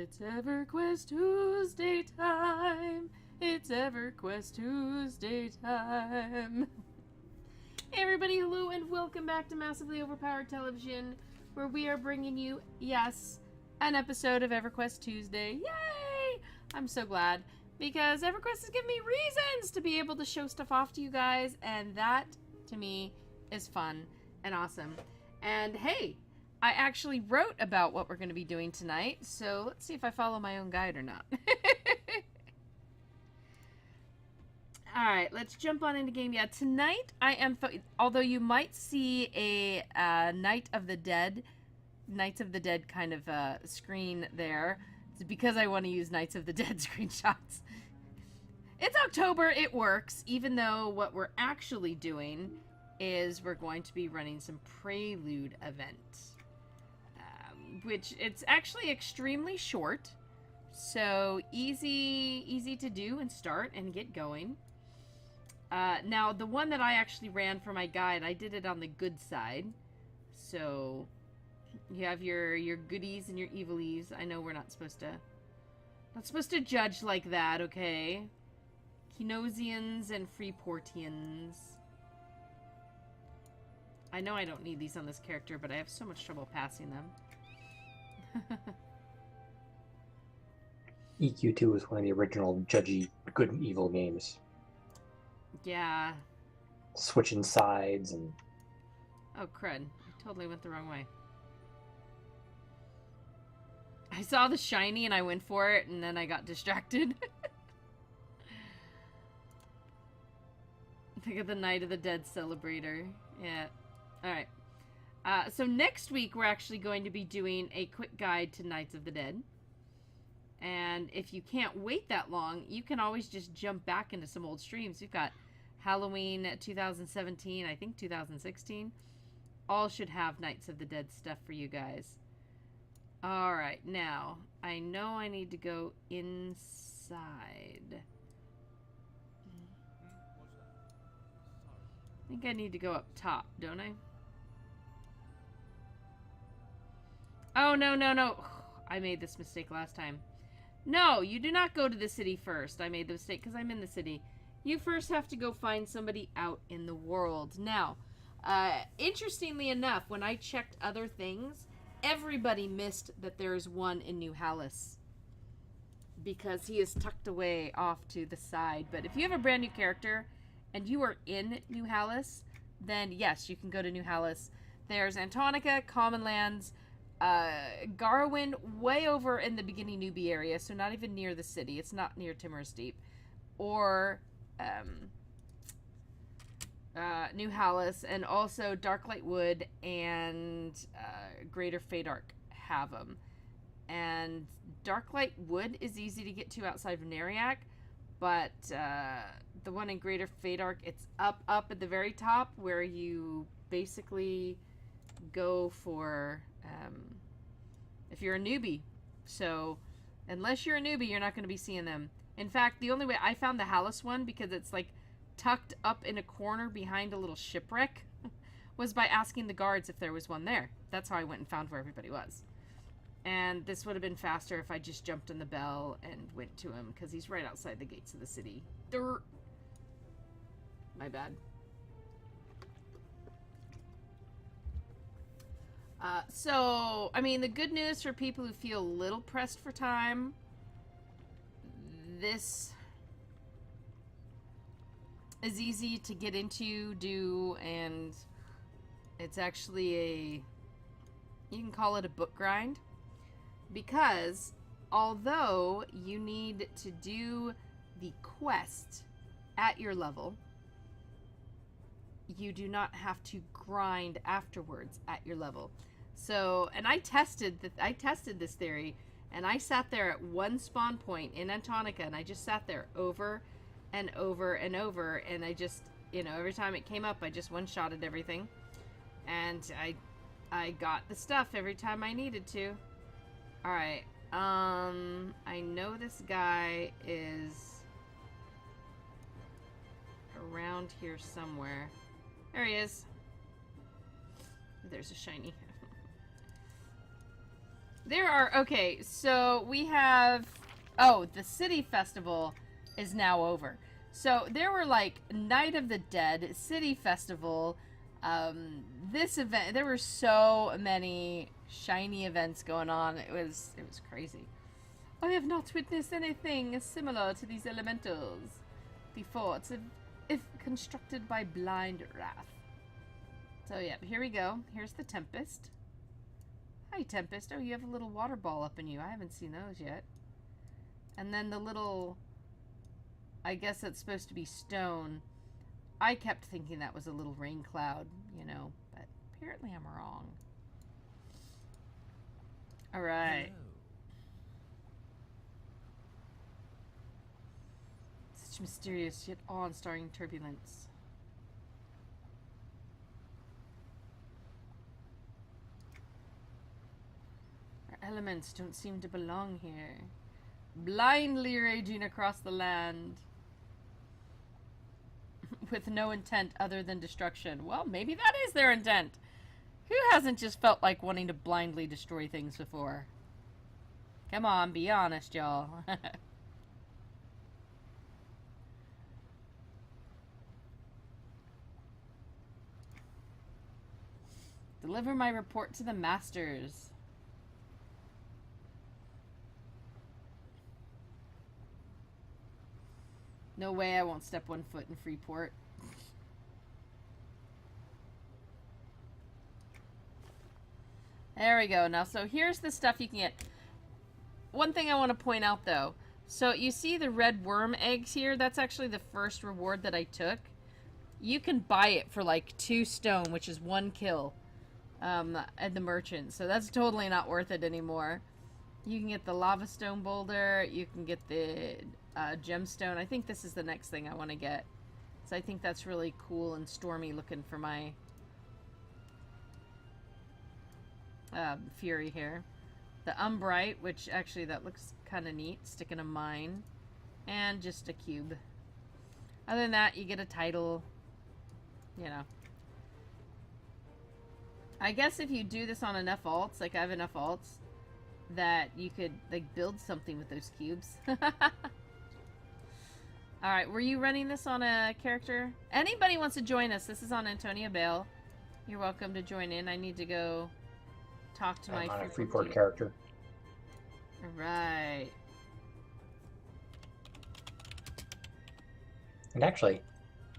It's EverQuest Tuesday time. It's EverQuest Tuesday time. Hey everybody, hello and welcome back to Massively Overpowered Television, where we are bringing you, yes, an episode of EverQuest Tuesday. Yay! I'm so glad, because EverQuest has given me reasons to be able to show stuff off to you guys, and that, to me, is fun and awesome. And hey, I actually wrote about what we're going to be doing tonight, so let's see if I follow my own guide or not. Alright, let's jump on into game. Yeah, tonight I am, although you might see a Night of the Dead kind of screen there. It's because I want to use Nights of the Dead screenshots. It's October, it works, even though what we're actually doing is we're going to be running some Prelude events. Which it's actually extremely short, so easy to do and start and get going. Now, the one that I actually ran for my guide, I did it on the good side. So, you have your goodies and your evilies. I know we're not supposed to judge like that, okay? Kenosians and Freeportians. I know I don't need these on this character, but I have so much trouble passing them. EQ2 is one of the original judgy good and evil games. Yeah. Switching sides and... Oh, crud. I totally went the wrong way. I saw the shiny and I went for it, and then I got distracted. Think of the Night of the Dead celebrator. Yeah. Alright. So next week, we're actually going to be doing a quick guide to Nights of the Dead. And if you can't wait that long, you can always just jump back into some old streams. We've got Halloween 2017, I think 2016. All should have Nights of the Dead stuff for you guys. Alright, now, I know I need to go inside. I think I need to go up top, don't I? Oh, no. I made this mistake last time. No, you do not go to the city first. I made the mistake because I'm in the city. You first have to go find somebody out in the world. Now, interestingly enough, when I checked other things, everybody missed that there is one in New Hallis. Because he is tucked away off to the side. But if you have a brand new character and you are in New Hallis, then yes, you can go to New Hallis. There's Antonica, Common Lands, Garwin, way over in the beginning newbie area, so not even near the city. It's not near Timorous Deep. Or New Hallis, and also Darklight Wood and Greater Fadark have them. And Darklight Wood is easy to get to outside of Nariak, but the one in Greater Fadark, it's up at the very top where you basically go for if you're a newbie. So unless you're a newbie, you're not going to be seeing them. In fact, the only way I found the Hallis one, because it's like tucked up in a corner behind a little shipwreck, was by asking the guards if there was one there. That's how I went and found where everybody was. And this would have been faster if I just jumped on the bell and went to him, because he's right outside the gates of the city. Durr. My bad. So, I mean, the good news for people who feel a little pressed for time, this is easy to get into, do, and it's actually you can call it a book grind, because although you need to do the quest at your level, you do not have to grind afterwards at your level. So, and I tested this theory, and I sat there at one spawn point in Antonica, and I just sat there over and over and over, and I just, you know, every time it came up, I just one-shotted everything, and I got the stuff every time I needed to. Alright, I know this guy is around here somewhere. There he is. There's a shiny. There are, okay, so we have, oh, the city festival is now over. So there were like Night of the Dead, City Festival, this event, there were so many shiny events going on. It was crazy. I have not witnessed anything similar to these elementals before. It's if constructed by blind wrath. So yeah, here we go. Here's the Tempest. Hi, Tempest. Oh, you have a little water ball up in you. I haven't seen those yet. And then the little, I guess that's supposed to be stone. I kept thinking that was a little rain cloud, you know, but apparently I'm wrong. All right. Hello. Such mysterious yet awe-inspiring turbulence. Our elements don't seem to belong here. Blindly raging across the land. With no intent other than destruction. Well, maybe that is their intent. Who hasn't just felt like wanting to blindly destroy things before? Come on, be honest, y'all. Deliver my report to the masters. No way I won't step one foot in Freeport. There we go. Now, so here's the stuff you can get. One thing I want to point out, though. So you see the red worm eggs here? That's actually the first reward that I took. You can buy it for like 2 stone, which is 1 kill at the merchant. So that's totally not worth it anymore. You can get the lava stone boulder. You can get the gemstone. I think this is the next thing I want to get. So I think that's really cool and stormy looking for my fury here. The umbrite, which actually that looks kind of neat. Stick in a mine. And just a cube. Other than that, you get a title. You know. I guess if you do this on enough alts, like I have enough alts, that you could like build something with those cubes. Alright, were you running this on a character? Anybody wants to join us? This is on Antonia Bale. You're welcome to join in. I need to go talk to I'm my on a Freeport character. Right. And actually,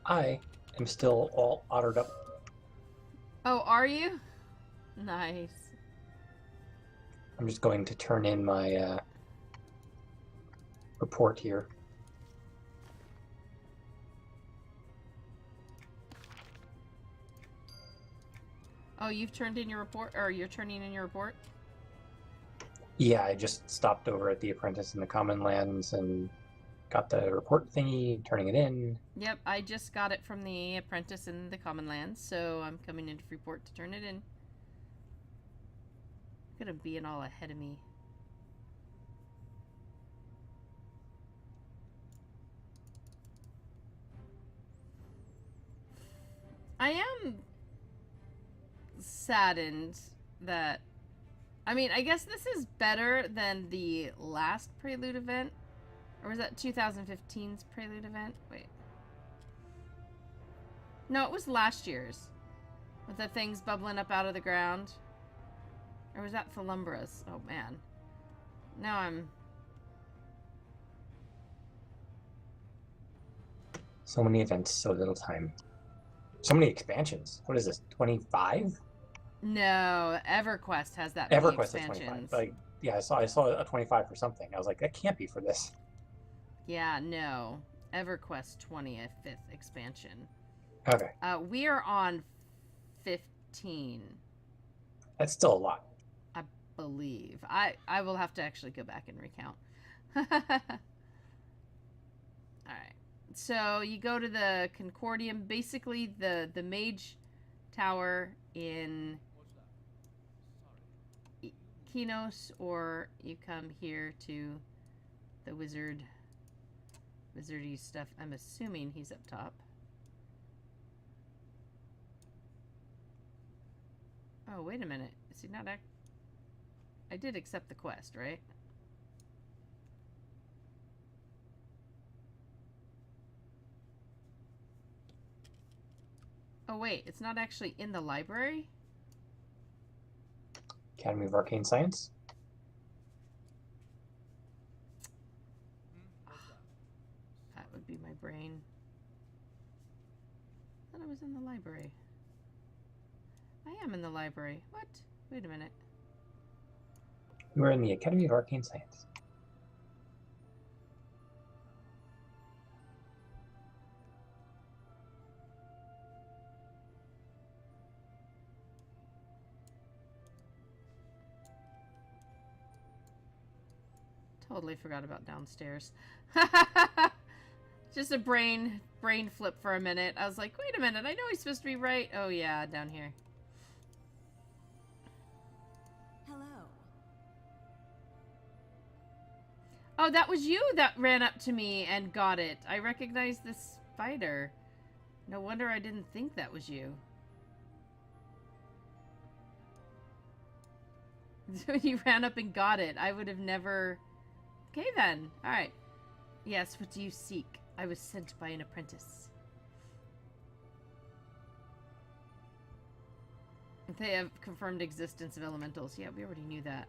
I am still all ottered up. Oh, are you? Nice. I'm just going to turn in my report here. Oh, you've turned in your report, or you're turning in your report? Yeah, I just stopped over at the Apprentice in the Common Lands and got the report thingy, turning it in. Yep, I just got it from the Apprentice in the Common Lands, so I'm coming into Freeport to turn it in. Look at him being all ahead of me. I am saddened that... I mean, I guess this is better than the last Prelude event. Or was that 2015's Prelude event? Wait. No, it was last year's. With the things bubbling up out of the ground. Or was that Thalumbra's? Oh, man. Now I'm... So many events, so little time. So many expansions. What is this, 25? No, EverQuest has that many EverQuest is expansions. 25. Like, yeah, I saw a 25 for something. I was like, that can't be for this. Yeah, no. EverQuest 25th expansion. Okay. We are on 15, That's still a lot. I believe. I will have to actually go back and recount. Alright. So you go to the Concordium, basically the mage tower in Kinos, or you come here to the wizardy stuff. I'm assuming he's up top. Oh, wait a minute. Is he not I did accept the quest, right? Oh wait, it's not actually in the library? Academy of Arcane Science. That would be my brain. I thought I was in the library. I am in the library. What? Wait a minute. You are in the Academy of Arcane Science. Totally forgot about downstairs. Just a brain flip for a minute. I was like, wait a minute, I know he's supposed to be right. Oh yeah, down here. Hello. Oh, that was you that ran up to me and got it. I recognize this spider. No wonder I didn't think that was you. You ran up and got it. I would have never... Okay then. Alright. Yes, what do you seek? I was sent by an apprentice. They have confirmed existence of elementals. Yeah, we already knew that.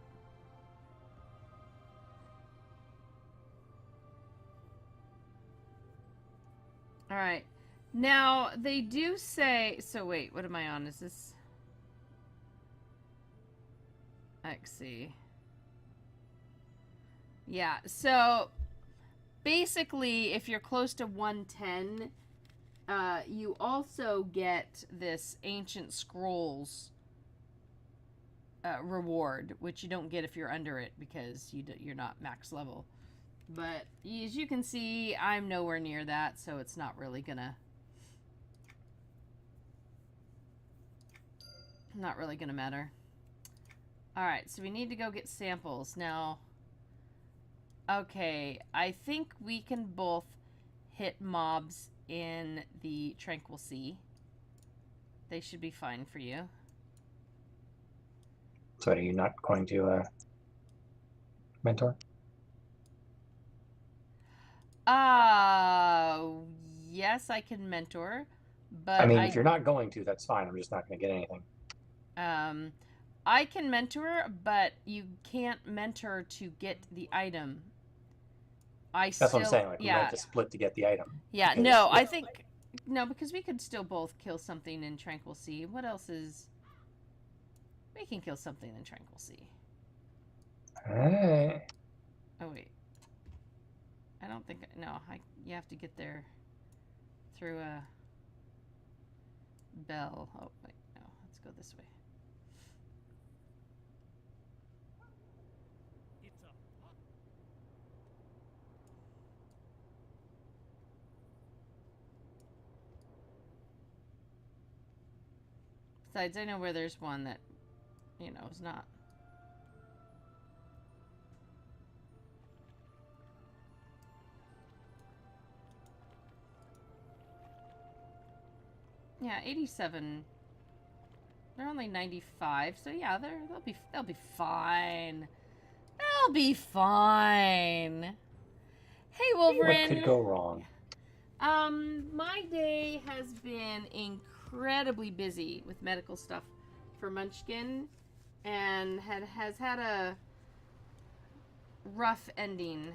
Alright. Now, they do say... So wait, what am I on? Is this... XC. Yeah, so basically, if you're close to 110, you also get this Ancient Scrolls reward, which you don't get if you're under it because you're not max level. But as you can see, I'm nowhere near that, so it's not really gonna... Not really gonna matter. Alright, so we need to go get samples. Now, okay, I think we can both hit mobs in the Tranquil Sea. They should be fine for you. So are you not going to mentor? Yes, I can mentor, but I mean, if you're not going to, that's fine. I'm just not going to get anything. I can mentor, but you can't mentor to get the item. That's what I'm saying. Like, we might have to split to get the item. Yeah, because, no, I think... No, because we could still both kill something in Tranquil Sea. What else is... We can kill something in Tranquil Sea. Alright. Oh, wait. I don't think... No, you have to get there through a bell. Oh, wait, no. Let's go this way. Besides, I know where there's one that, you know, is not. Yeah, 87. They're only 95, so yeah, they'll be fine. They'll be fine. Hey, Wolverine. What could go wrong? My day has been incredibly busy with medical stuff for Munchkin, and has had a rough ending.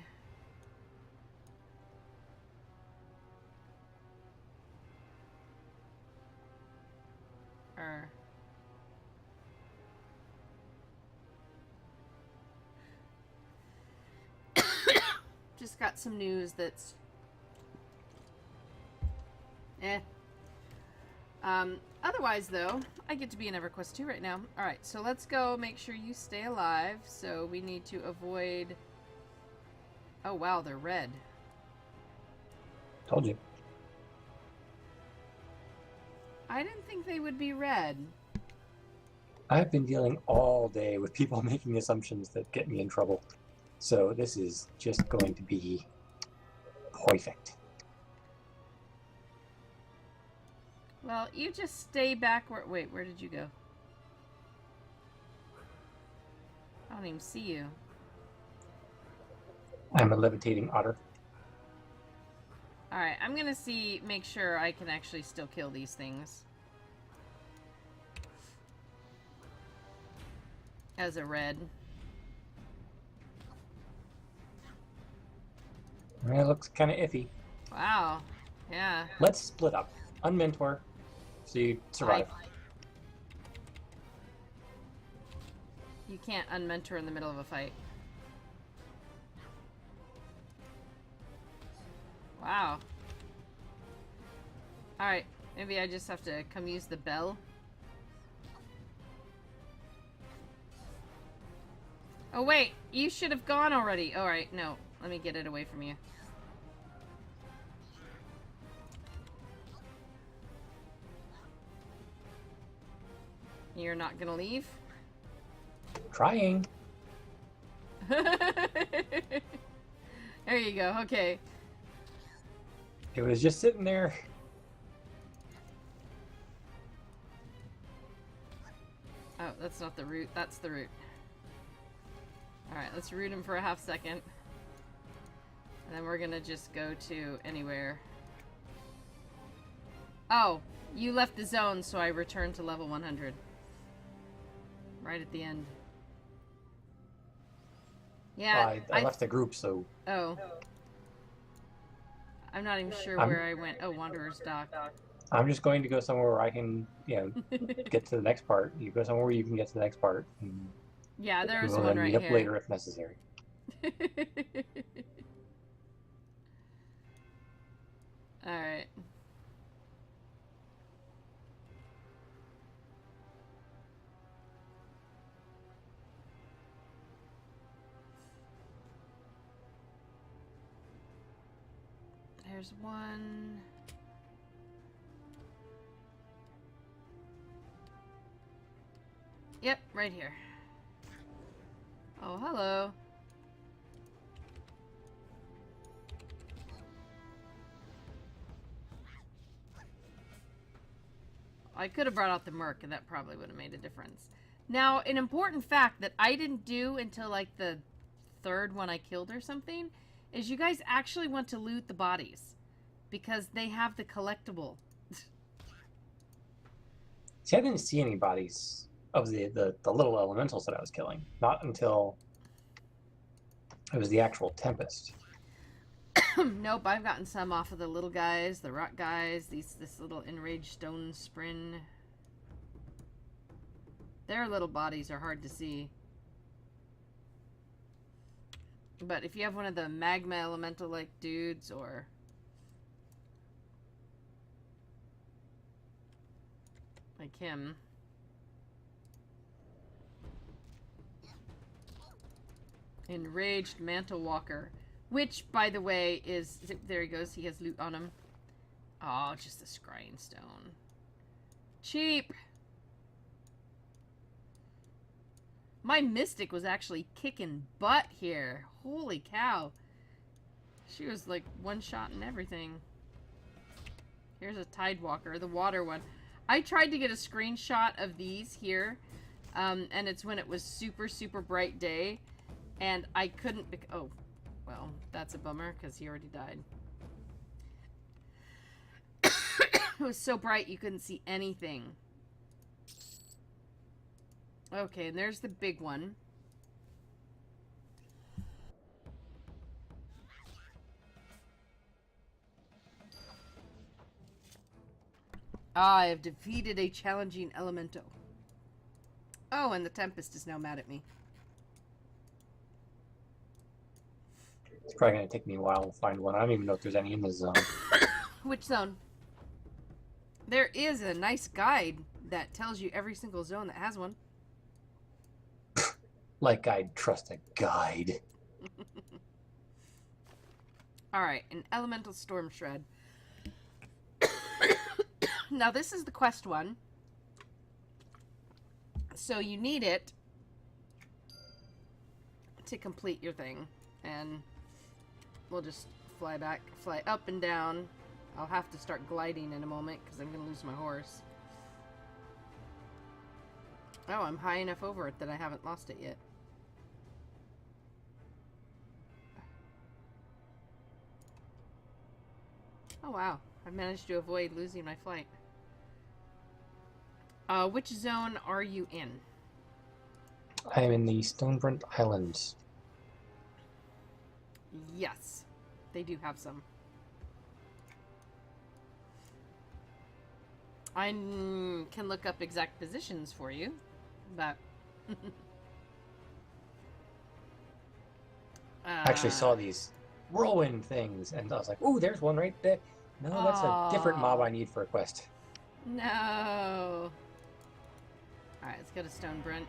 Just got some news that's otherwise, though, I get to be in EverQuest II right now. Alright, so let's go make sure you stay alive. So we need to avoid... Oh, wow, they're red. Told you. I didn't think they would be red. I've been dealing all day with people making assumptions that get me in trouble. So this is just going to be perfect. Well, you just stay back where... Wait, where did you go? I don't even see you. I'm a levitating otter. Alright, I'm gonna make sure I can actually still kill these things. As a red. It looks kind of iffy. Wow. Yeah. Let's split up. Unmentor, so you survive. You can't unmentor in the middle of a fight. Wow. Alright, maybe I just have to come use the bell. Oh wait, you should have gone already. Alright, no. Let me get it away from you. You're not gonna leave? Trying. There you go, okay. It was just sitting there. Oh, that's not the root. That's the root. Alright, let's root him for a half second. And then we're gonna just go to anywhere. Oh, you left the zone, so I returned to level 100. Right at the end. Yeah, Well, I left the group, so... Oh. I'm not even sure where I went. Oh, Wanderer's Dock. I'm just going to go somewhere where I can, get to the next part. You go somewhere where you can get to the next part. And yeah, there is we'll one then right meet here. up later if necessary. Alright. There's one. Yep, right here. Oh, hello. I could have brought out the Merc, and that probably would have made a difference. Now, an important fact that I didn't do until, like, the third one I killed or something, is you guys actually want to loot the bodies. Because they have the collectible. See, I didn't see any bodies of the little elementals that I was killing. Not until it was the actual Tempest. Nope, I've gotten some off of the little guys, the rock guys, this little enraged stone sprin. Their little bodies are hard to see. But if you have one of the magma elemental like dudes or like him. Enraged Mantle Walker. Which, by the way, is... There he goes. He has loot on him. Oh, just a scrying stone. Cheap! My Mystic was actually kicking butt here. Holy cow. She was, like, one-shotting everything. Here's a Tidewalker, the water one. I tried to get a screenshot of these here, and it's when it was super, super bright day, and I couldn't... Oh, well, that's a bummer, because he already died. It was so bright you couldn't see anything. Okay, and there's the big one. I have defeated a challenging elemental. Oh, and the Tempest is now mad at me. It's probably going to take me a while to find one. I don't even know if there's any in this zone. Which zone? There is a nice guide that tells you every single zone that has one. Like I'd trust a guide. Alright, an elemental storm shred. Now this is the quest one. So you need it to complete your thing. And we'll just fly up and down. I'll have to start gliding in a moment because I'm going to lose my horse. Oh, I'm high enough over it that I haven't lost it yet. Oh, wow. I managed to avoid losing my flight. Which zone are you in? I am in the Stonebrent Islands. Yes. They do have some. I can look up exact positions for you, but... I actually saw these whirlwind things, and I was like, ooh, there's one right there. No, that's a different mob I need for a quest. No. Alright, let's go to Stonebrent.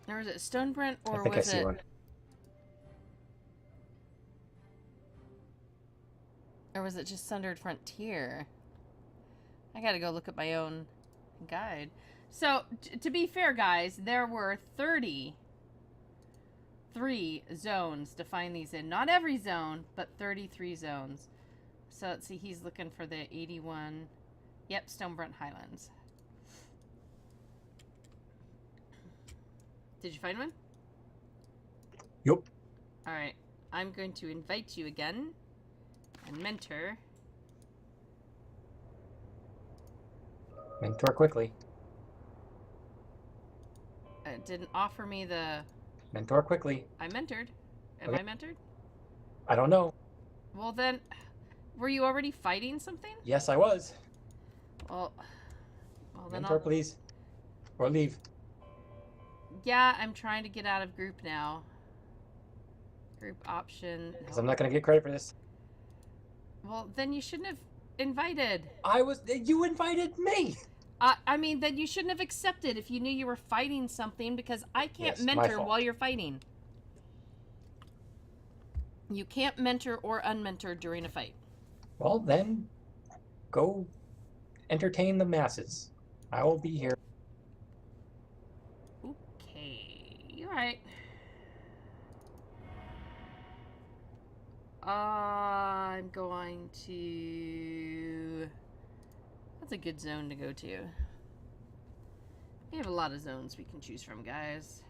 Or was it Stonebrent, or I think was I see it... one. Or was it just Sundered Frontier? I gotta go look at my own guide. So, to be fair, guys, there were 33 zones to find these in. Not every zone, but 33 zones. So, let's see, he's looking for the 81. Yep, Stonebrent Highlands. Did you find one? Yup. Alright, I'm going to invite you again. And mentor. Mentor quickly. It didn't offer me the... Mentor quickly. I mentored. Am Okay. I mentored? I don't know. Well then, were you already fighting something? Yes, I was. Well then Mentor, please. Or leave. Yeah, I'm trying to get out of group now. Group option. Because I'm not going to get credit for this. Well, then you shouldn't have invited. You invited me! I mean, then you shouldn't have accepted if you knew you were fighting something, because I can't Yes, my mentor fault. while you're fighting. You can't mentor or unmentor during a fight. Well, then, go entertain the masses. I will be here. Okay, alright. I'm going to... That's a good zone to go to. We have a lot of zones we can choose from, guys.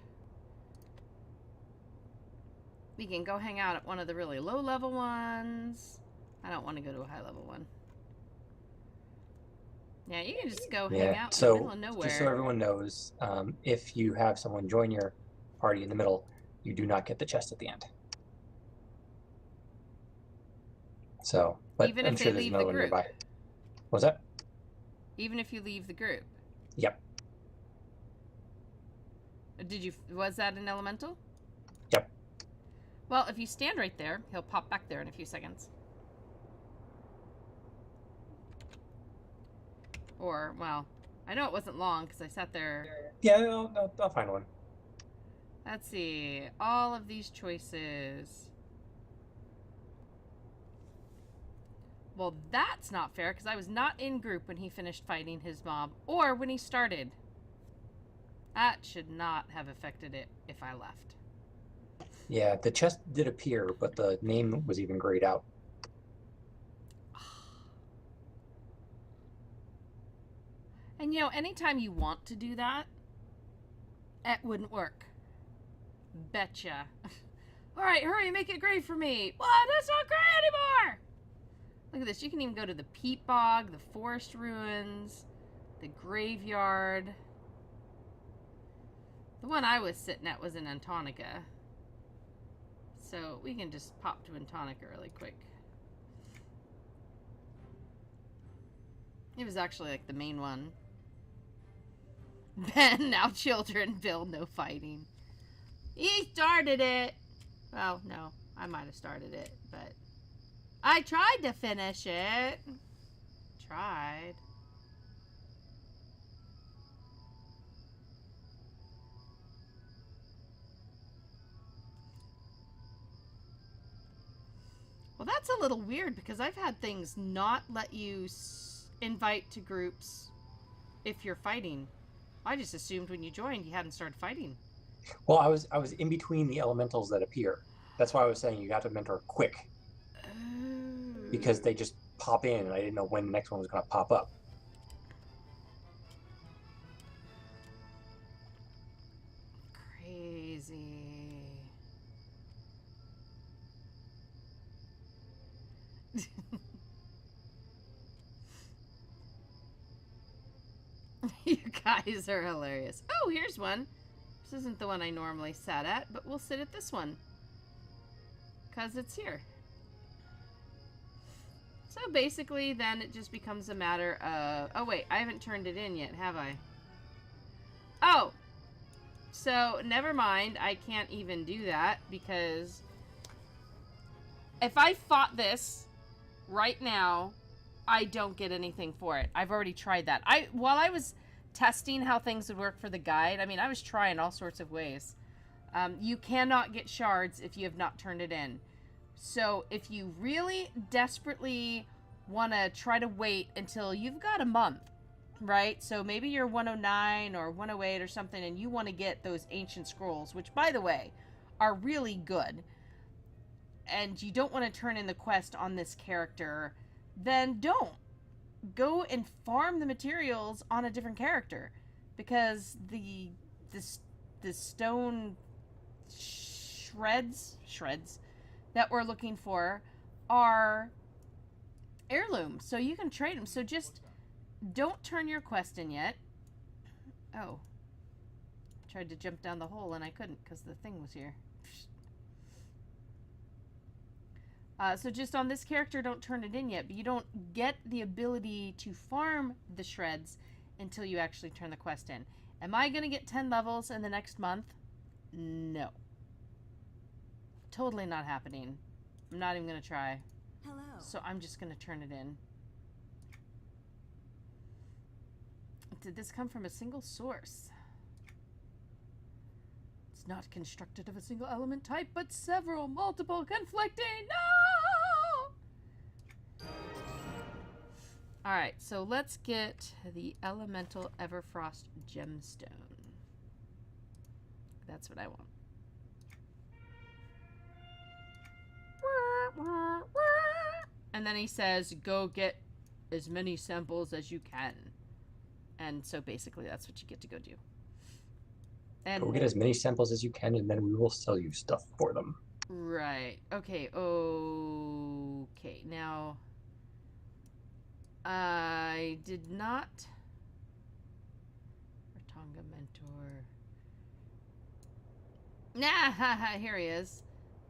We can go hang out at one of the really low-level ones. I don't want to go to a high-level one. Yeah, you can just go hang out in the middle of nowhere. Just so everyone knows, if you have someone join your party in the middle, you do not get the chest at the end. So, but Even I'm if sure they there's leave another the one group. nearby. What's that? Even if you leave the group. Yep. Was that an elemental? Yep. Well, if you stand right there, he'll pop back there in a few seconds. Or, well, I know it wasn't long because I sat there. Yeah, I'll find one. Let's see. All of these choices. Well, that's not fair because I was not in group when he finished fighting his mob or when he started. That should not have affected it if I left. Yeah, the chest did appear, but the name was even grayed out. And you know, anytime you want to do that, it wouldn't work. Betcha. Alright, hurry, make it gray for me. What? That's not gray anymore! Look at this. You can even go to the peat bog, the forest ruins, the graveyard. The one I was sitting at was in Antonica. So we can just pop to Antonica really quick. It was actually like the main one. Ben, now children, Bill, no fighting. He started it. Well, no, I might have started it, but I tried to finish it. Tried. Well, that's a little weird because I've had things not let you invite to groups if you're fighting. I just assumed when you joined you hadn't started fighting. Well, I was in between the elementals that appear. That's why I was saying you got to mentor quick. Because they just pop in and I didn't know when the next one was going to pop up. Crazy. You guys are hilarious. Oh, here's one. This isn't the one I normally sat at, but we'll sit at this one. Because it's here. So basically, then it just becomes a matter of... Oh, wait. I haven't turned it in yet, have I? Oh! So, never mind. I can't even do that, because... If I fought this right now, I don't get anything for it. I've already tried that. While I was testing how things would work for the guide, I mean, I was trying all sorts of ways. You cannot get shards if you have not turned it in. So if you really desperately want to try to wait until you've got a month, right? So maybe you're 109 or 108 or something, and you want to get those ancient scrolls, which, by the way, are really good, and you don't want to turn in the quest on this character, then don't. Go and farm the materials on a different character, because the stone shreds that we're looking for are heirlooms, so you can trade them. So just don't turn your quest in yet. Oh, tried to jump down the hole and I couldn't because the thing was here. So just on this character, don't turn it in yet, but you don't get the ability to farm the shreds until you actually turn the quest in. Am I going to get 10 levels in the next month? No. Totally not happening. I'm not even going to try. Hello. So I'm just going to turn it in. Did this come from a single source? It's not constructed of a single element type, but several, multiple, conflicting. No! Alright, so let's get the Elemental Everfrost Gemstone. That's what I want. And then he says, go get as many samples as you can. And so basically that's what you get to go do. And go get as many samples as you can, and then we will sell you stuff for them. Right. Okay. Okay. Now, I did not... Ratonga Mentor. Nah, here he is.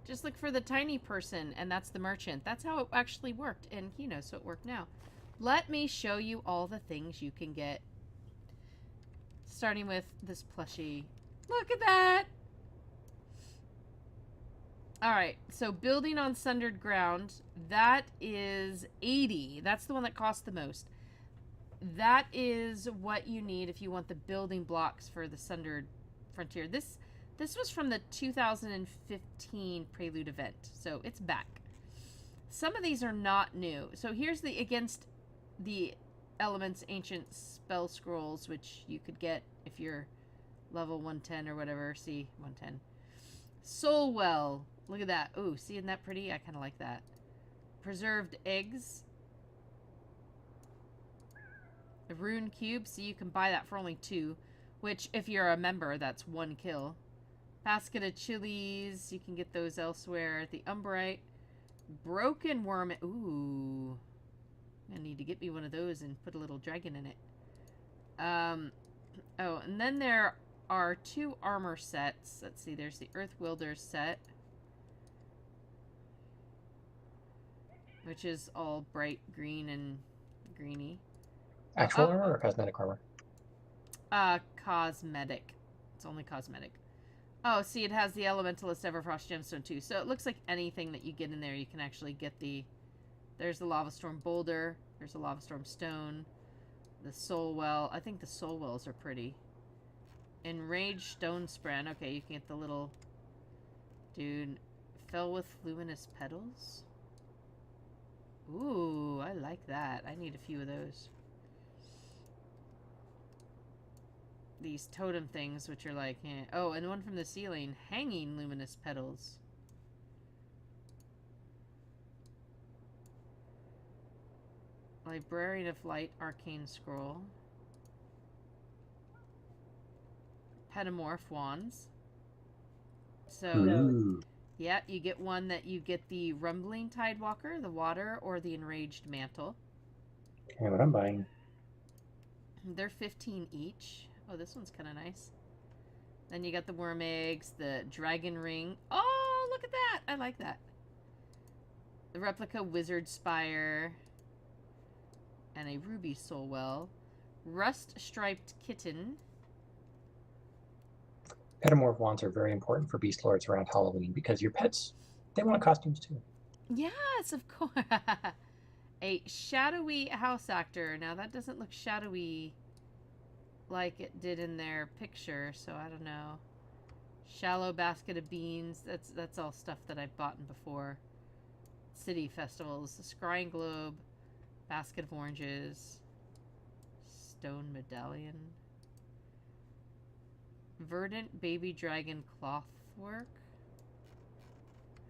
Just look for the tiny person, and that's the merchant. That's how it actually worked in Kino, so it worked now. Let me show you all the things you can get. Starting with this plushie. Look at that! Alright, so building on sundered ground, that is 80. That's the one that costs the most. That is what you need if you want the building blocks for the sundered frontier. This was from the 2015 Prelude event, so it's back. Some of these are not new. So here's the against the elements ancient spell scrolls, which you could get if you're level 110 or whatever. See, 110. Soul Well. Look at that. Ooh, see, isn't that pretty? I kind of like that. Preserved eggs. The rune cube. See, you can buy that for only 2, which if you're a member, that's 1 kill. Basket of chilies. You can get those elsewhere. The umbrite. Broken worm. Ooh. I need to get me one of those and put a little dragon in it. Oh, and then there are 2 armor sets. Let's see. There's the Earth Wilders set, which is all bright green and greeny. Actual armor or cosmetic armor? Cosmetic. It's only cosmetic. Oh, see, it has the Elementalist Everfrost Gemstone too. So it looks like anything that you get in there, you can actually get the... There's the Lava Storm Boulder. There's the Lava Storm Stone. The Soul Well. I think the Soul Wells are pretty. Enraged Stone Spren. Okay, you can get the little... Dude. Fell with Luminous Petals. Ooh, I like that. I need a few of those. These totem things, which are like... Eh. Oh, and one from the ceiling. Hanging Luminous Petals. Librarian of Light Arcane Scroll. Petamorph Wands. So, Ooh. Yeah, you get one that you get the rumbling tidewalker, the water, or the enraged mantle. Okay, what I'm buying. They're 15 each. Oh, this one's kind of nice. Then you got the worm eggs, the dragon ring. Oh, look at that! I like that. The replica wizard spire, and a ruby soul well. Rust striped kitten. Petamorph wands are very important for beast lords around Halloween because your pets, they want costumes too. Yes, of course. A shadowy house actor. Now that doesn't look shadowy like it did in their picture, so I don't know. Shallow basket of beans. That's all stuff that I've bought before. City festivals. Scrying globe. Basket of oranges. Stone medallion. Verdant baby dragon cloth work.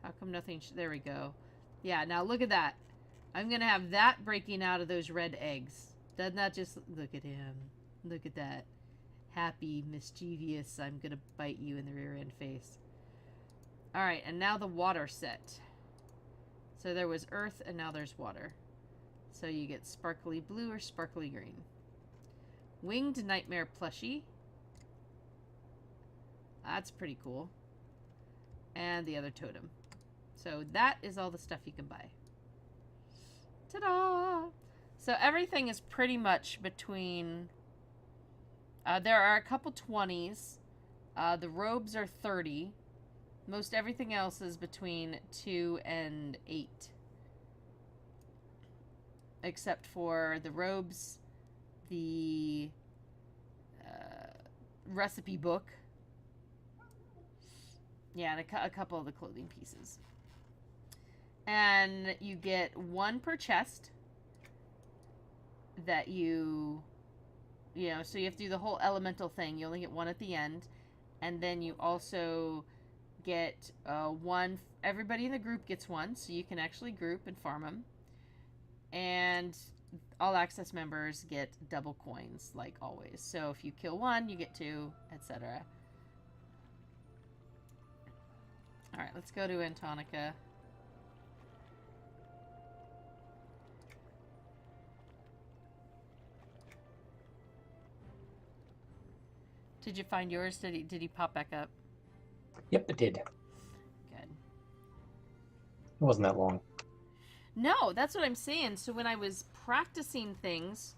How come nothing? There we go. Yeah, now look at that. I'm going to have that breaking out of those red eggs. Doesn't that just... Look at him. Look at that. Happy, mischievous, I'm going to bite you in the rear end face. Alright, and now the water set. So there was earth, and now there's water. So you get sparkly blue or sparkly green. Winged nightmare plushie. That's pretty cool. And the other totem. So that is all the stuff you can buy. Ta-da! So everything is pretty much between... there are a couple 20s. The robes are 30. Most everything else is between 2 and 8. Except for the robes, the recipe book. Yeah, and a couple of the clothing pieces. And you get one per chest that you know, so you have to do the whole elemental thing. You only get one at the end. And then you also get one. Everybody in the group gets one, so you can actually group and farm them. And all access members get double coins, like always. So if you kill one, you get two, etc. Alright, let's go to Antonica. Did you find yours? Did he pop back up? Yep, it did. Good. It wasn't that long. No, that's what I'm saying. So when I was practicing things,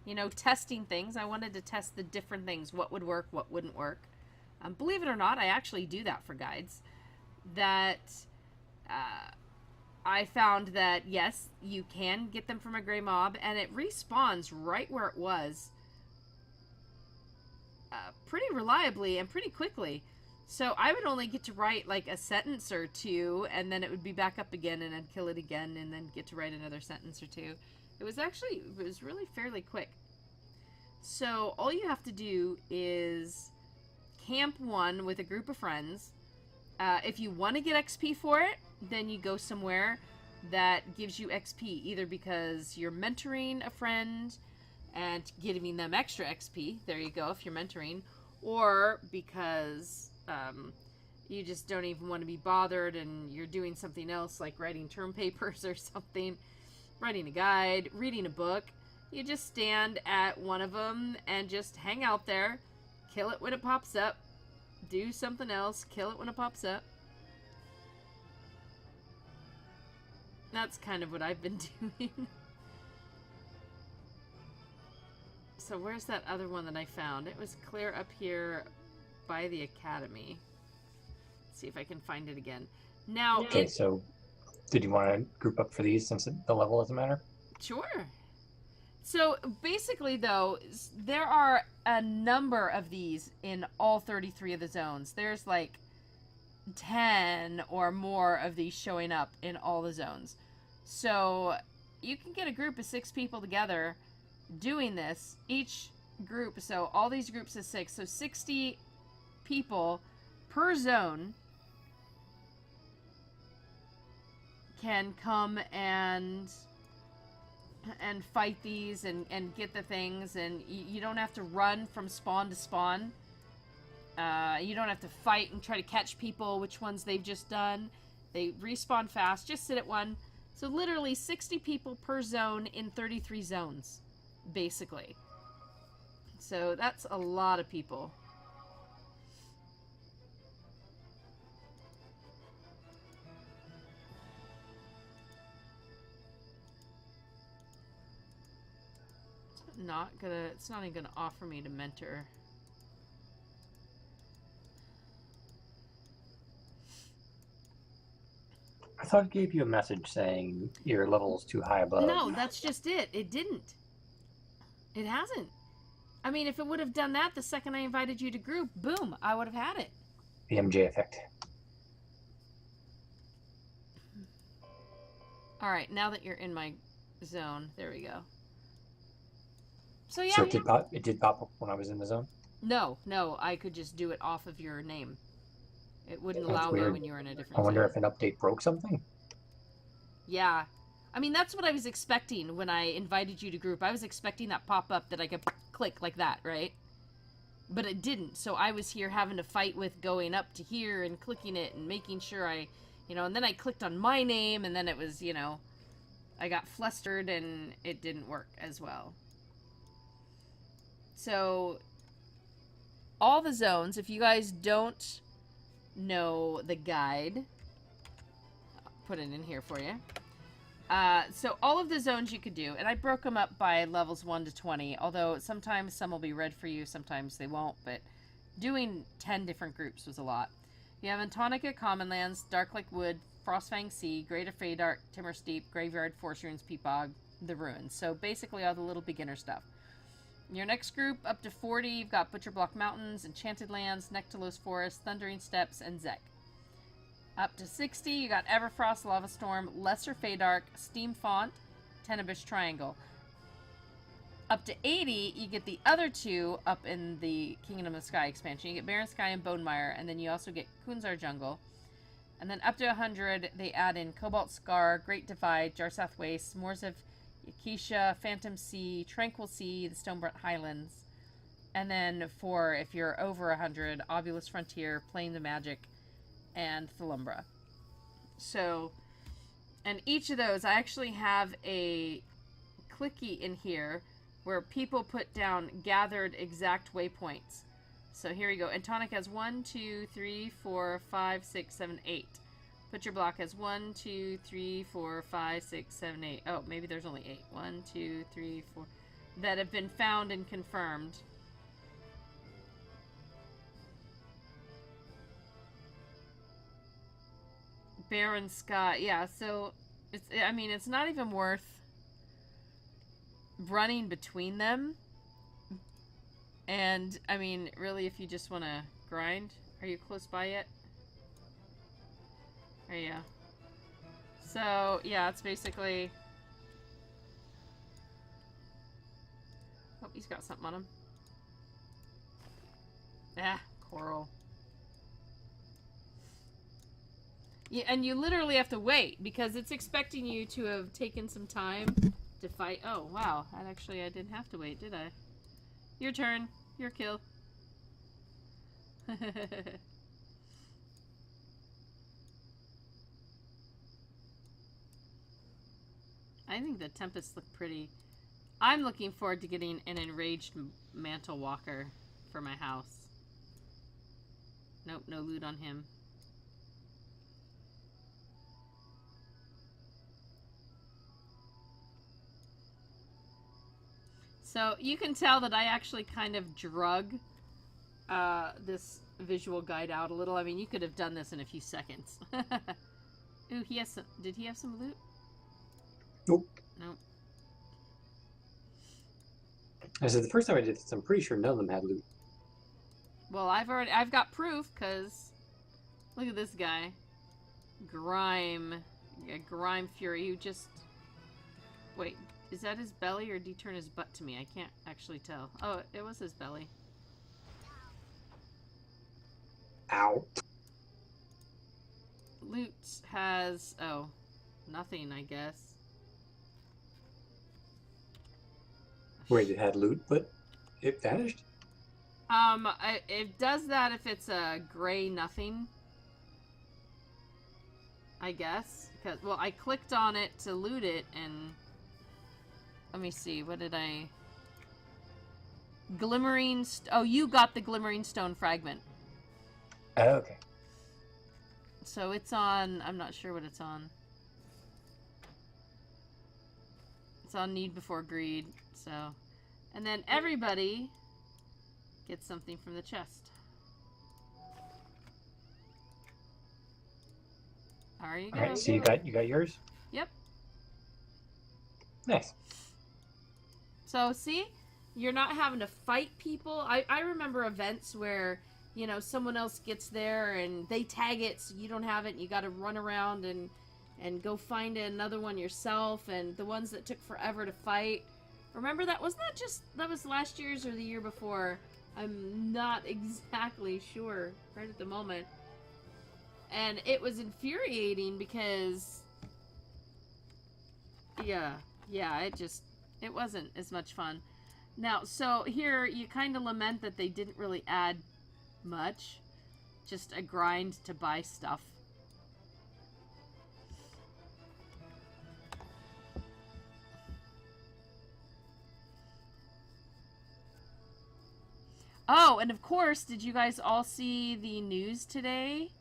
you know, testing things, I wanted to test the different things. What would work, what wouldn't work. Believe it or not, I actually do that for guides. That I found that, yes, you can get them from a gray mob, and it respawns right where it was. Pretty reliably and pretty quickly. So I would only get to write like a sentence or two, and then it would be back up again, and I'd kill it again, and then get to write another sentence or two. It was really fairly quick. So all you have to do is camp one with a group of friends. If you want to get XP for it, then you go somewhere that gives you XP, either because you're mentoring a friend and giving them extra XP. There you go, if you're mentoring. Or because you just don't even want to be bothered and you're doing something else, like writing term papers or something, writing a guide, reading a book. You just stand at one of them and just hang out there, kill it when it pops up, do something else, kill it when it pops up. That's kind of what I've been doing. So where's that other one that I found? It was clear up here by the academy. Let's see if I can find it again. Now, okay, so did you want to group up for these since the level doesn't matter? Sure. So basically, though, there are a number of these in all 33 of the zones. There's like 10 or more of these showing up in all the zones. So you can get a group of 6 people together doing this. Each group, so all these groups of 6, so 60 people per zone can come and fight these and get the things, and you don't have to run from spawn to spawn. You don't have to fight and try to catch people, which ones they've just done. They respawn fast. Just sit at one. So literally 60 people per zone in 33 zones, basically. So that's a lot of people. It's not even gonna offer me to mentor. I thought it gave you a message saying your level's too high above. No, that's just it. It didn't. It hasn't. I mean, if it would have done that the second I invited you to group, boom, I would have had it. The MJ effect. Alright, now that you're in my zone, there we go. So yeah. So it did pop up when I was in the zone? No, I could just do it off of your name. It wouldn't allow me when you were in a different I wonder zone. if an update broke something? Yeah. I mean, that's what I was expecting when I invited you to group. I was expecting that pop-up that I could click like that, right? But it didn't, so I was here having to fight with going up to here and clicking it and making sure and then I clicked on my name, and then it was, I got flustered and it didn't work as well. So, all the zones, if you guys don't know the guide, I'll put it in here for you. So all of the zones you could do, and I broke them up by levels 1 to 20, although sometimes some will be red for you, sometimes they won't, but doing 10 different groups was a lot. You have Antonica Commonlands, Darklake Wood, Frostfang Sea, Greater Feydark, Timber Steep, Graveyard, Forest Ruins, Peapog, the Ruins. So basically all the little beginner stuff. Your next group, up to 40, you've got Butcherblock Mountains, Enchanted Lands, Nectalos Forest, Thundering Steppes, and Zek. Up to 60, you got Everfrost, Lava Storm, Lesser Feydark, Steam Font, Tenebish Triangle. Up to 80, you get the other two up in the Kingdom of Sky expansion. You get Barren Sky and Bonemire, and then you also get Kunzar Jungle. And then up to 100, they add in Cobalt Scar, Great Divide, Jarsath Waste, Moors of Yakisha, Phantom Sea, Tranquil Sea, the Stonebrut Highlands. And then for, if you're over 100, Obulus Frontier, Plain the Magic, and Thalumbra. So, and each of those, I actually have a clicky in here where people put down gathered exact waypoints. So here you go. Antonic has 1, 2, 3, 4, 5, 6, 7, 8. Butcherblock has 1, 2, 3, 4, 5, 6, 7, 8. Oh, maybe there's only 8. 1, 2, 3, 4. That have been found and confirmed. Barren Sky. Yeah, so it's not even worth running between them. And I mean, really, if you just want to grind, are you close by yet? There you go. So yeah, it's basically. Oh, he's got something on him. Ah, coral. Yeah, and you literally have to wait because it's expecting you to have taken some time to fight. Oh, wow. I didn't have to wait, did I? Your turn. Your kill. I think the Tempests look pretty. I'm looking forward to getting an enraged Mantle Walker for my house. Nope, no loot on him. So you can tell that I actually kind of drug this visual guide out a little. I mean, you could have done this in a few seconds. Ooh, he has some. Did he have some loot? Nope. Nope. I said the first time I did this, I'm pretty sure none of them had loot. Well, I've got proof because look at this guy, Grime Fury. Who just wait. Is that his belly, or did he turn his butt to me? I can't actually tell. Oh, it was his belly. Ow. Loot has... oh, nothing, I guess. Wait, it had loot, but it vanished? It does that if it's a gray nothing, I guess. Because, well, I clicked on it to loot it, and let me see. What did I? Glimmering. Oh, you got the glimmering stone fragment. Okay. So it's on. I'm not sure what it's on. It's on Need Before Greed. So, and then everybody gets something from the chest. There you go. All right. So you got yours. Yep. Nice. So see, you're not having to fight people. I remember events where, you know, someone else gets there and they tag it so you don't have it and you got to run around and go find another one yourself, and the ones that took forever to fight. Remember that? Wasn't that that was last year's or the year before? I'm not exactly sure right at the moment. And it was infuriating because it wasn't as much fun. Now, so here you kind of lament that they didn't really add much, just a grind to buy stuff. Oh, and of course, did you guys all see the news today?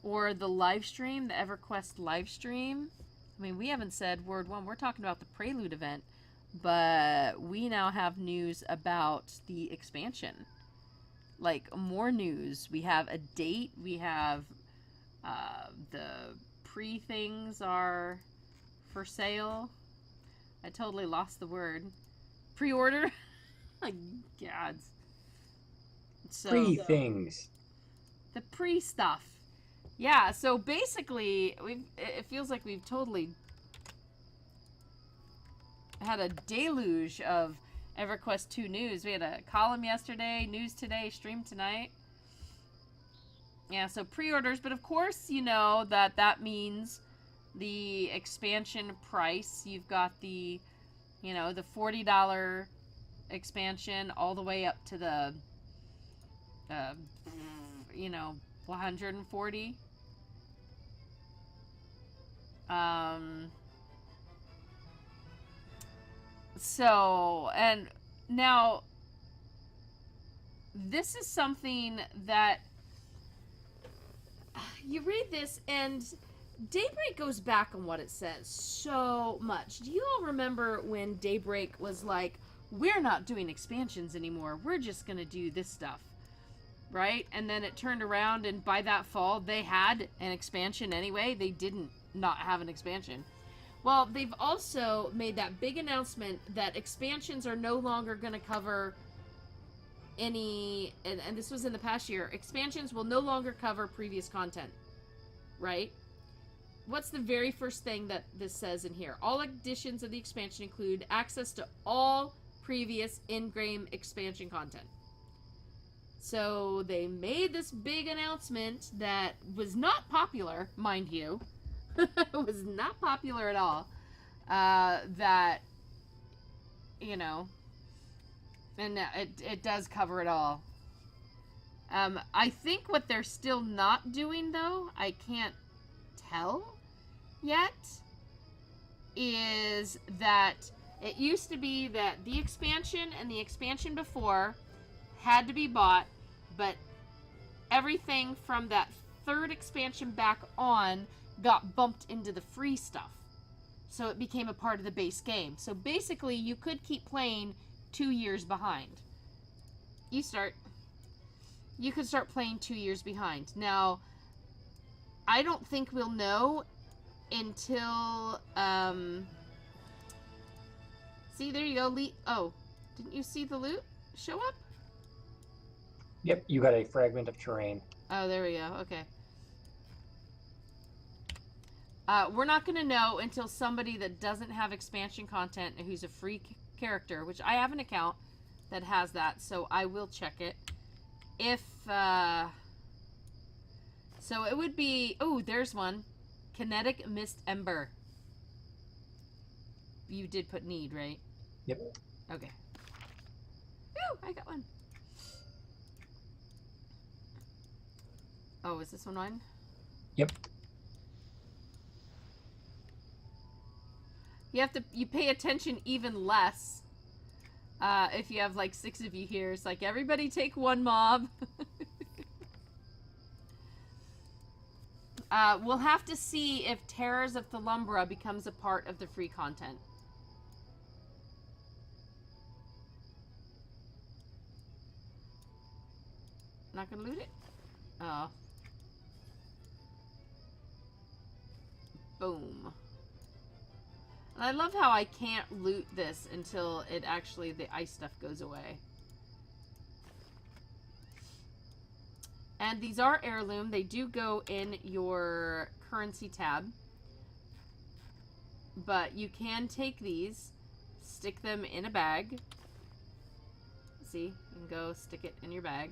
Or the live stream, the EverQuest live stream? I mean, we haven't said word one. We're talking about the Prelude event. But we now have news about the expansion. Like, more news. We have a date. We have the pre-things are for sale. I totally lost the word. Pre-order? My God. So, Pre-things. The pre-stuff. Yeah, so basically, it feels like we've totally had a deluge of EverQuest II news. We had a column yesterday, news today, stream tonight. Yeah, so pre-orders, but of course, you know that means the expansion price. You've got the, you know, the $40 expansion all the way up to the, you know, 140. So, and now this is something that you read this and Daybreak goes back on what it says so much. Do you all remember when Daybreak was like, we're not doing expansions anymore, we're just gonna do this stuff, right? And then it turned around, and by that fall they had an expansion anyway. They didn't not have an expansion. Well, they've also made that big announcement that expansions are no longer going to cover any, and this was in the past year, expansions will no longer cover previous content, right? What's the very first thing that this says in here? All editions of the expansion include access to all previous in-game expansion content. So they made this big announcement that was not popular, mind you. It was not popular at all. That, you know, and it does cover it all. I think what they're still not doing, though, I can't tell yet, is that it used to be that the expansion and the expansion before had to be bought, but everything from that third expansion back on got bumped into the free stuff. So it became a part of the base game. So basically, you could keep playing 2 years behind. You could start playing 2 years behind. Now, I don't think we'll know until, see, there you go. Oh, didn't you see the loot show up? Yep, you got a fragment of terrain. Oh, there we go. Okay. We're not going to know until somebody that doesn't have expansion content and who's a free character, which I have an account that has that, so I will check it. If, so it would be, oh, there's one. Kinetic Mist Ember. You did put need, right? Yep. Okay. Woo, I got one. Oh, is this one mine? Yep. You pay attention even less if you have like 6 of you here. It's like everybody take one mob. We'll have to see if Terrors of Thalumbra becomes a part of the free content. Not gonna loot it? Oh. Boom. And I love how I can't loot this until it actually, the ice stuff goes away. And these are heirloom. They do go in your currency tab. But you can take these, stick them in a bag. See, you can go stick it in your bag.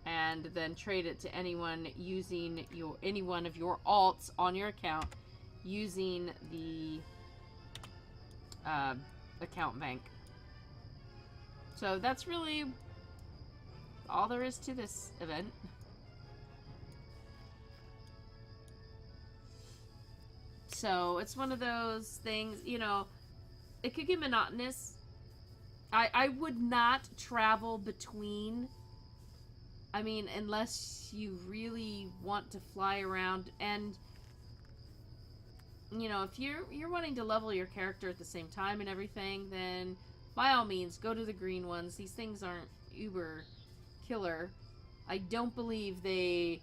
And then trade it to anyone using any one of your alts on your account using the account bank. So that's really all there is to this event. So it's one of those things, you know, it could get monotonous. I would not travel between, I mean, unless you really want to fly around. And you know, if you're wanting to level your character at the same time and everything, then by all means go to the green ones. These things aren't uber killer. I don't believe they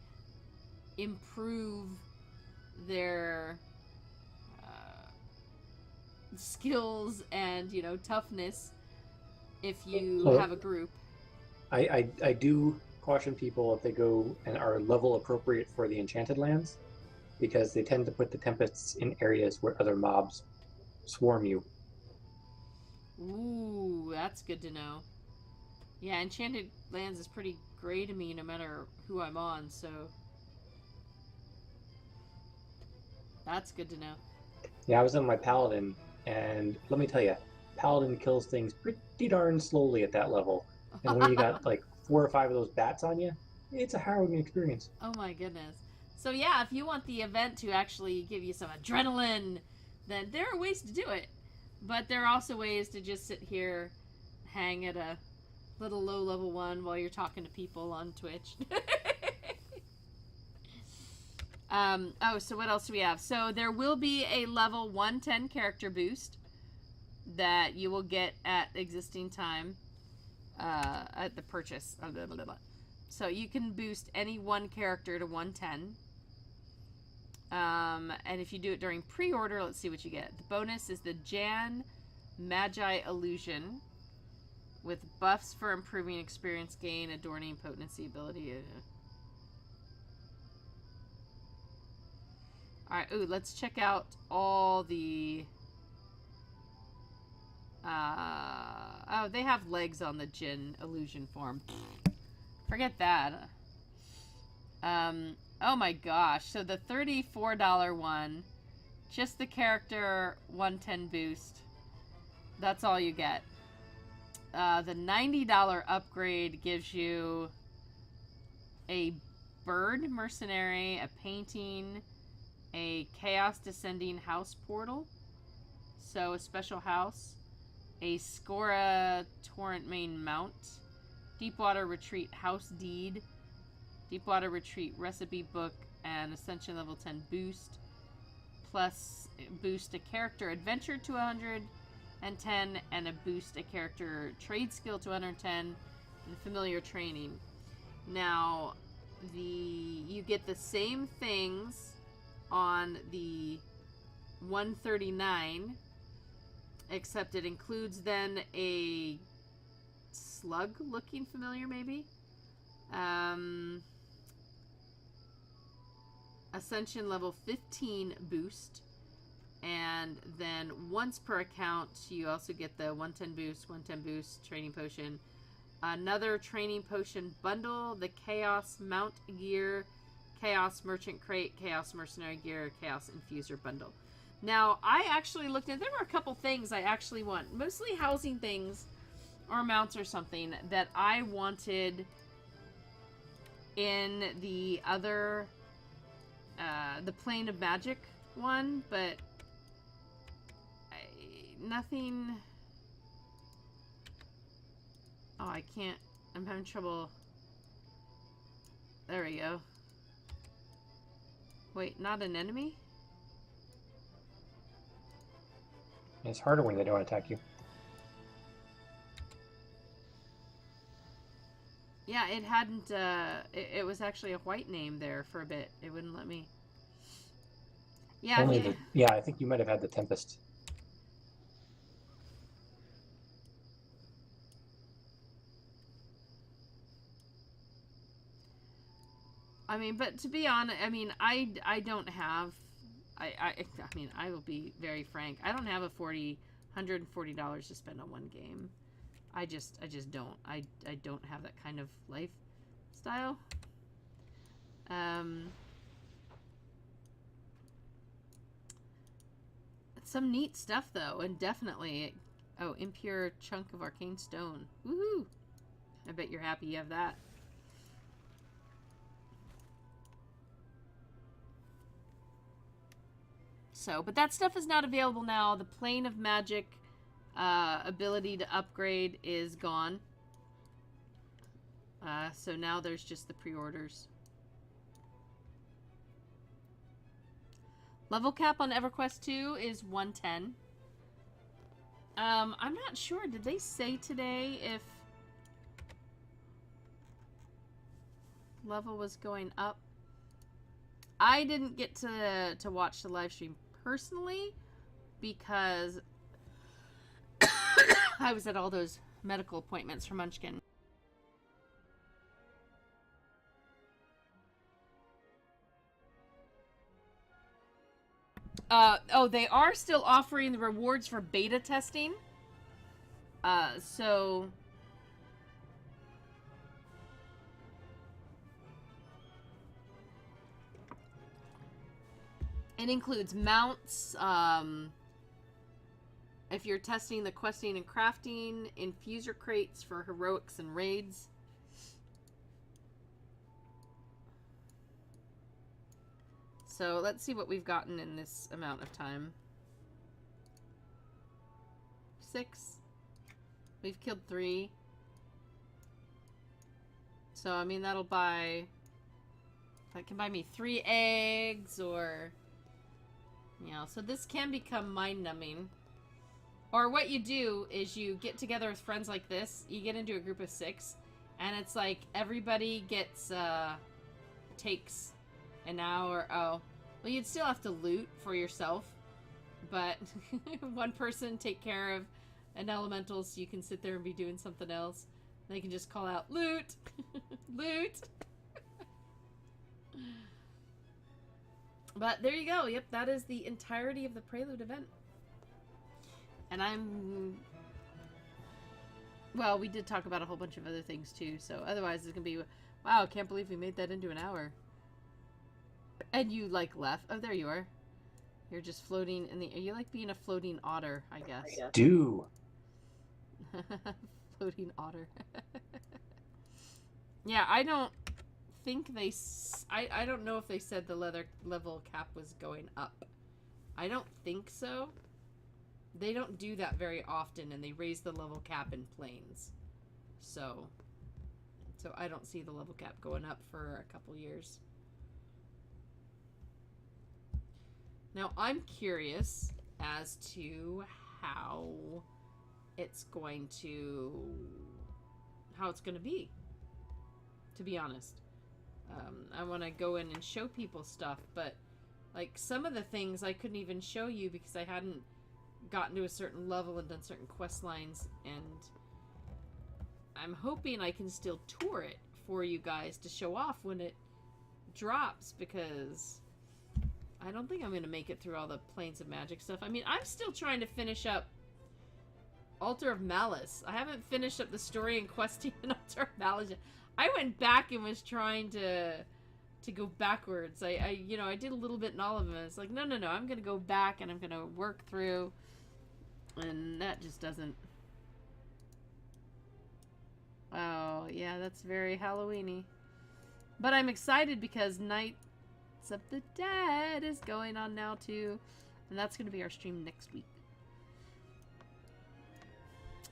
improve their skills and, you know, toughness if you have a group. I do caution people if they go and are level appropriate for the enchanted lands, because they tend to put the tempests in areas where other mobs swarm you. Ooh, that's good to know. Yeah, enchanted lands is pretty gray to me no matter who I'm on, so that's good to know. Yeah, I was on my paladin, and let me tell you, paladin kills things pretty darn slowly at that level. And when you got like 4 or 5 of those bats on you, it's a harrowing experience. Oh my goodness. So yeah, if you want the event to actually give you some adrenaline, then there are ways to do it. But there are also ways to just sit here, hang at a little low level one while you're talking to people on Twitch. Oh, so what else do we have? So there will be a level 110 character boost that you will get at existing time at the purchase. So you can boost any one character to 110. And if you do it during pre-order, let's see what you get. The bonus is the Jan Magi Illusion with buffs for improving experience gain, adorning potency ability. Alright, ooh, let's check out all the... oh, they have legs on the Jinn illusion form. Forget that. Oh my gosh. So the $34 one, just the character 110 boost. That's all you get. The $90 upgrade gives you a bird mercenary, a painting, a chaos descending house portal. So a special house, a Scora torrent main mount, Deepwater Retreat house deed, Deepwater Retreat recipe book, and Ascension level 10 boost, plus boost a character adventure to 110, and a boost a character trade skill to 110, and familiar training. Now, you get the same things on the 139, except it includes then a slug looking familiar, maybe. Ascension level 15 boost, and then once per account you also get the 110 boost training potion, another training potion bundle, the chaos mount gear, chaos merchant crate, chaos mercenary gear, chaos infuser bundle. Now I actually looked at, there were a couple things I actually want, mostly housing things or mounts or something that I wanted in the other, the Plane of Magic one, but nothing. Oh, I can't. I'm having trouble. There we go. Wait, not an enemy? It's harder when they don't attack you. Yeah, it hadn't, it was actually a white name there for a bit. It wouldn't let me. Yeah, yeah, I think you might have had the Tempest. I mean, but to be honest, I mean, I don't have, I mean, I will be very frank. I don't have $140 to spend on one game. I just don't. I don't have that kind of lifestyle. Some neat stuff though, and definitely, oh, impure chunk of arcane stone. Woohoo! I bet you're happy you have that. So, but that stuff is not available now. The Plane of Magic ability to upgrade is gone. So now there's just the pre-orders. Level cap on EverQuest II is 110. I'm not sure. Did they say today if level was going up? I didn't get to watch the live stream personally because I was at all those medical appointments for Munchkin. Oh, they are still offering the rewards for beta testing. So it includes mounts, if you're testing the questing and crafting, infuser crates for heroics and raids. So let's see what we've gotten in this amount of time. 6. We've killed 3. So, I mean, that'll buy... That can buy me 3 eggs, or... You know, so this can become mind-numbing. Or what you do is you get together with friends like this. You get into a group of 6. And it's like everybody gets... takes an hour. Oh, well, you'd still have to loot for yourself, but one person take care of an elemental, so you can sit there and be doing something else. They can just call out loot. Loot. But there you go. Yep, that is the entirety of the Prelude event. And I'm... Well, we did talk about a whole bunch of other things too, so otherwise it's gonna be... Wow, I can't believe we made that into an hour. And you, like, left. Oh, there you are. You're just floating in the... You like being a floating otter, I guess. Do. Floating otter. Yeah, I don't think they... I don't know if they said the level cap was going up. I don't think so. They don't do that very often, and they raise the level cap in planes. So I don't see the level cap going up for a couple years. Now, I'm curious as to how it's going to be, to be honest. I want to go in and show people stuff, but like some of the things I couldn't even show you because I hadn't gotten to a certain level and done certain quest lines, and I'm hoping I can still tour it for you guys to show off when it drops, because I don't think I'm going to make it through all the Planes of Magic stuff. I mean, I'm still trying to finish up Altar of Malice. I haven't finished up the story and questing in Altar of Malice yet. I went back and was trying to go backwards. I you know, I did a little bit in all of them. It's like, no, I'm going to go back and I'm going to work through. And that just doesn't... Oh, yeah, that's very Halloween-y. But I'm excited because Nights of the Dead is going on now too. And that's going to be our stream next week.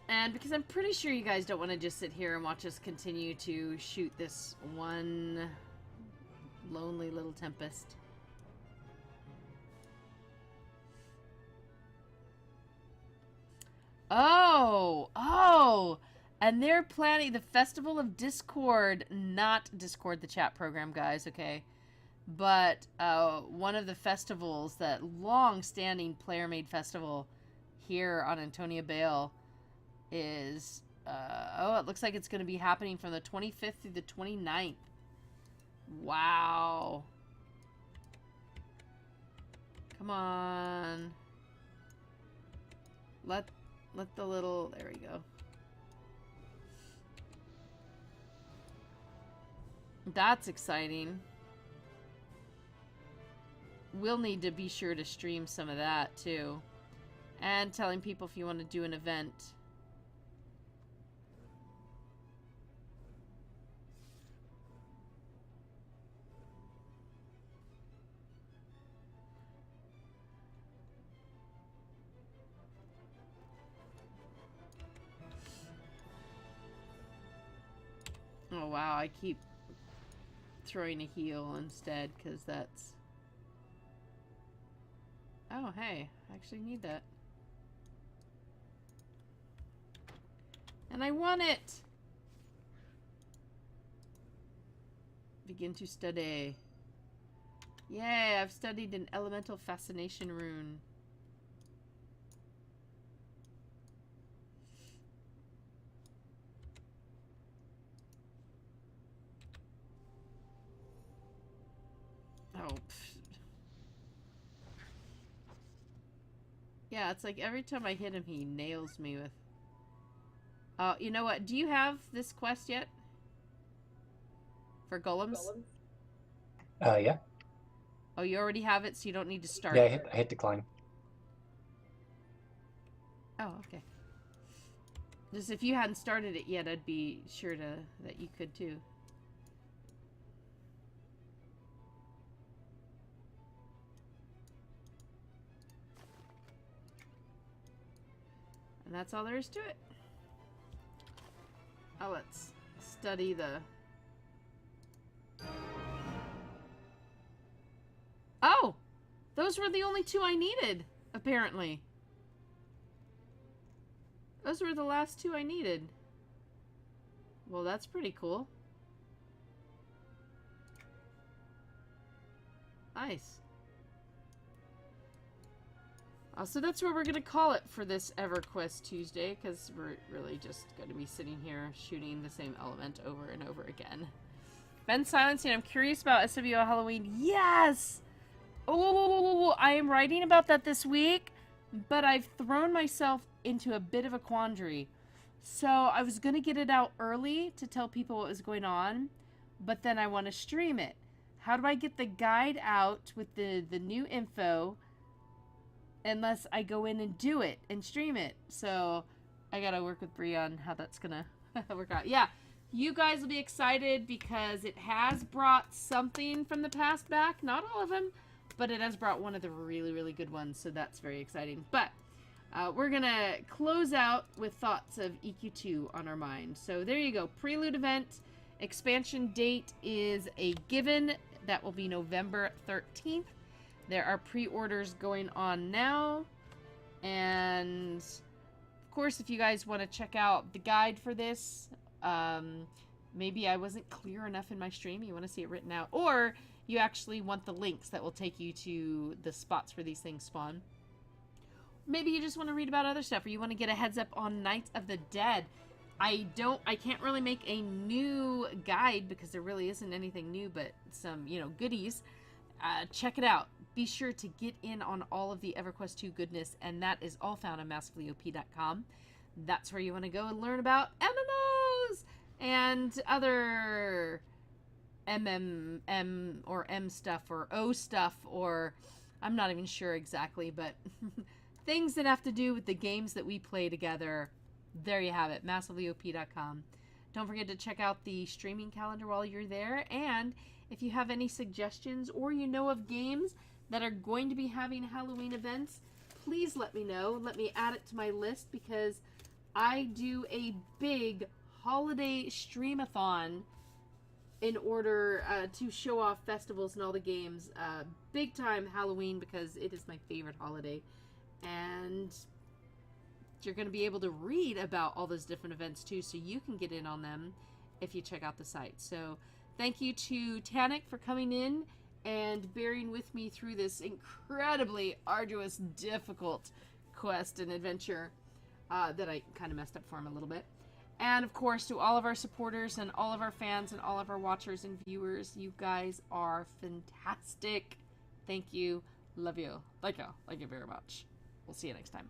And because I'm pretty sure you guys don't want to just sit here and watch us continue to shoot this one lonely little tempest. Oh, and they're planning the Festival of Discord, not Discord the chat program, guys, okay? But one of the festivals, that long-standing player-made festival here on Antonia Bale is, it looks like it's going to be happening from the 25th through the 29th. Wow. Come on. Let the little... There we go. That's exciting. We'll need to be sure to stream some of that, too. And telling people if you want to do an event. Oh, wow. I keep throwing a heal instead, because that's... Oh, hey. I actually need that. And I want it! Begin to study. Yay, I've studied an elemental fascination rune. Oh, pfft. Yeah, it's like every time I hit him, he nails me with... Oh, you know what? Do you have this quest yet? For golems? Yeah. Oh, you already have it, so you don't need to start. Yeah, I hit decline. Oh, okay. Just if you hadn't started it yet, I'd be sure that you could too. And that's all there is to it. Oh, let's study the... Oh! Those were the only two I needed, apparently. Those were the last two I needed. Well, that's pretty cool. Nice. So that's where we're going to call it for this EverQuest Tuesday, because we're really just going to be sitting here shooting the same element over and over again. Ben Silencing, I'm curious about SWO Halloween. Yes! Oh, I am writing about that this week, but I've thrown myself into a bit of a quandary. So I was going to get it out early to tell people what was going on, but then I want to stream it. How do I get the guide out with the new info unless I go in and do it and stream it? So I got to work with Bree on how that's going to work out. Yeah, you guys will be excited because it has brought something from the past back. Not all of them, but it has brought one of the really, really good ones. So that's very exciting. But we're going to close out with thoughts of EQ2 on our mind. So there you go. Prelude event. Expansion date is a given. That will be November 13th. There are pre-orders going on now. And of course, if you guys want to check out the guide for this, maybe I wasn't clear enough in my stream. You want to see it written out. Or you actually want the links that will take you to the spots where these things spawn. Maybe you just want to read about other stuff, or you want to get a heads up on Nights of the Dead. I can't really make a new guide because there really isn't anything new, but some, goodies. Check it out. Be sure to get in on all of the EverQuest II goodness, and that is all found on massivelyop.com. That's where you want to go and learn about MMOs and other MMM or M stuff or O stuff, or I'm not even sure exactly, but things that have to do with the games that we play together. There you have it, massivelyop.com. Don't forget to check out the streaming calendar while you're there. And if you have any suggestions or you know of games that are going to be having Halloween events, please let me know. Let me add it to my list because I do a big holiday streamathon in order to show off festivals and all the games. Big time Halloween because it is my favorite holiday. And you're going to be able to read about all those different events too, so you can get in on them if you check out the site. So thank you to Tanik for coming in and bearing with me through this incredibly arduous, difficult quest and adventure that I kind of messed up for him a little bit. And of course, to all of our supporters and all of our fans and all of our watchers and viewers, you guys are fantastic. Thank you. Love you. Thank you. Thank you very much. We'll see you next time.